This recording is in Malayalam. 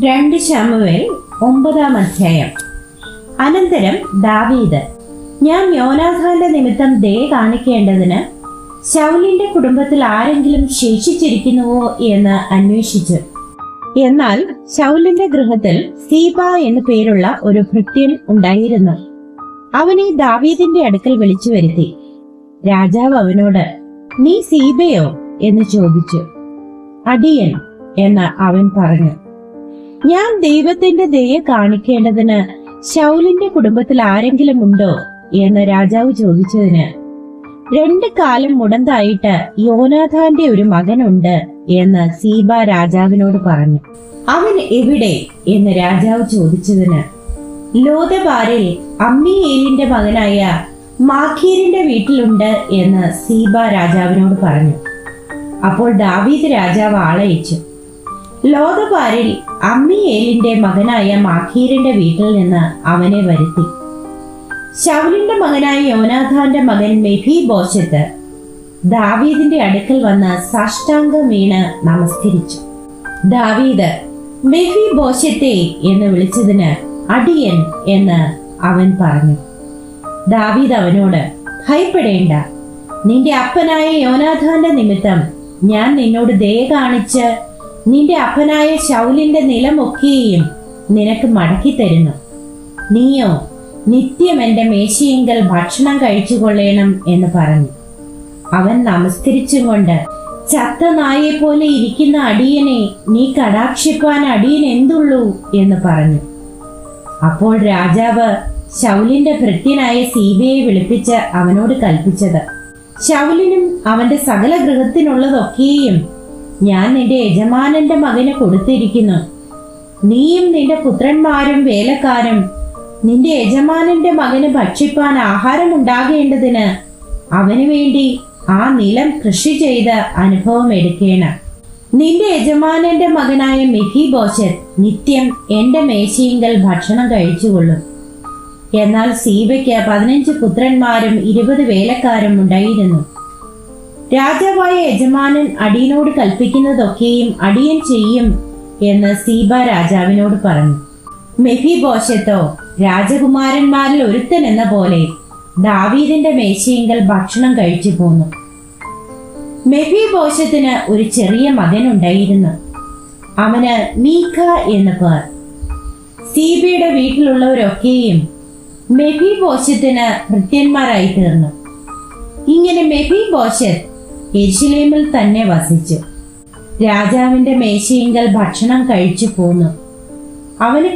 2 ശമൂവേൽ 9-ാം അധ്യായം. അനന്തരം ദാവീദ്, ഞാൻ യോനാഥാന്റെ നിമിത്തം ദയ കാണിക്കേണ്ടതിന് ശൗലിന്റെ കുടുംബത്തിൽ ആരെങ്കിലും ശേഷിച്ചിരിക്കുന്നുവോ എന്ന് അന്വേഷിച്ചു. എന്നാൽ ശൗലിന്റെ ഗൃഹത്തിൽ സീബ എന്നു പേരുള്ള ഒരു ഭൃത്യൻ ഉണ്ടായിരുന്നു. അവനെ ദാവീദിന്റെ അടുക്കൽ വിളിച്ചു വരുത്തി. രാജാവ് അവനോട്, നീ സീബയോ എന്ന് ചോദിച്ചു. അടിയൻ എന്ന് അവൻ പറഞ്ഞു. ഞാൻ ദൈവത്തിന്റെ ദയ കാണിക്കേണ്ടതിന് ശൗലിന്റെ കുടുംബത്തിൽ ആരെങ്കിലും ഉണ്ടോ എന്ന് രാജാവ് ചോദിച്ചതിന്, 2 കാലം മുടന്തായിട്ട് യോനാഥാന്റെ ഒരു മകനുണ്ട് എന്ന് സീബ രാജാവിനോട് പറഞ്ഞു. അവൻ എവിടെ എന്ന് രാജാവ് ചോദിച്ചതിന്, ലോദബാരിൽ അമ്മീയേലിന്റെ മകനായ മാഖീരിന്റെ വീട്ടിലുണ്ട് എന്ന് സീബ രാജാവിനോട് പറഞ്ഞു. അപ്പോൾ ദാവീദ് രാജാവ് ആളയച്ചു. ലോദബാരിൽ അമ്മീയേലിന്റെ മകനായ മാഖീരിന്റെ വീട്ടിൽ നിന്ന് അവനെ വരുത്തി. ശൗലിന്റെ മകനായ യോനാഥാന്റെ മകൻ മെഫീബോശെത്ത് ദാവീദിന്റെ അടുക്കൽ വന്ന് സാഷ്ടാംഗം വീണ് നമസ്കരിച്ചു. ദാവീദ് മെഫീബോശെത്തേ എന്ന് വിളിച്ചതിന് അടിയൻ എന്ന് അവൻ പറഞ്ഞു. ദാവീദ് അവനോട്, ഭയപ്പെടേണ്ട, നിന്റെ അപ്പനായ യോനാഥാന്റെ നിമിത്തം ഞാൻ നിന്നോട് ദയ കാണിച്ച് നിന്റെ അപ്പനായ ശൗലിന്റെ നിലമൊക്കെയും നിനക്ക് മടക്കി തരുന്നു. നീയോ നിത്യം എന്റെ മേശയിങ്കൽ ഭക്ഷണം കഴിച്ചുകൊള്ളേണം എന്ന് പറഞ്ഞു. അവൻ നമസ്കരിച്ചും കൊണ്ട്, ചത്ത നായെ പോലെ ഇരിക്കുന്ന അടിയനെ നീ കടാക്ഷിപ്പാൻ അടിയൻ എന്തുള്ളൂ എന്ന് പറഞ്ഞു. അപ്പോൾ രാജാവ് ശൗലിന്റെ ഭൃത്യനായ സീബയെ വിളിപ്പിച്ച് അവനോട് കൽപ്പിച്ചത്, ശൗലിനും അവന്റെ സകല ഗൃഹത്തിനുള്ളതൊക്കെയും ഞാൻ നിന്റെ യജമാനന്റെ മകന് കൊടുത്തിരിക്കുന്നു. നീയും നിന്റെ പുത്രന്മാരും വേലക്കാരും നിന്റെ യജമാനന്റെ മകന് ഭക്ഷിപ്പാൻ ആഹാരം ഉണ്ടാകേണ്ടതിന് അവന് വേണ്ടി ആ നിലം കൃഷി ചെയ്ത് അനുഭവം എടുക്കേണം. നിന്റെ യജമാനന്റെ മകനായ മെഫീബോശെത്ത് നിത്യം എന്റെ മേശയിങ്കൽ ഭക്ഷണം കഴിച്ചുകൊള്ളും. എന്നാൽ സീബയ്ക്ക് 15 പുത്രന്മാരും 20 വേലക്കാരും ഉണ്ടായിരുന്നു. രാജാവായ യജമാനൻ അടിയനോട് കൽപ്പിക്കുന്നതൊക്കെയും അടിയൻ ചെയ്യും എന്ന് സീബ രാജാവിനോട് പറഞ്ഞു. മെഫീബോശെത്തോ രാജകുമാരന്മാരിൽ ഒരുത്തൻ എന്ന പോലെ ദാവീദിന്റെ മേശയിങ്കൽ ഭക്ഷണം കഴിച്ചു പോന്നു. മെഫീബോശെത്തിന് ഒരു ചെറിയ മകനുണ്ടായിരുന്നു. അവന് മീഖ എന്ന പേർ. സീബയുടെ വീട്ടിലുള്ളവരൊക്കെയും മെഫീബോശെത്തിന് ഭൃത്യന്മാരായി തീർന്നു. ഇങ്ങനെ മെഫീബോശെത്ത് യെരൂശലേമിൽ തന്നെ വസിച്ചു. രാജാവിന്റെ മേശയിങ്കൽ ഭക്ഷണം കഴിച്ചു പോന്നു. അവന്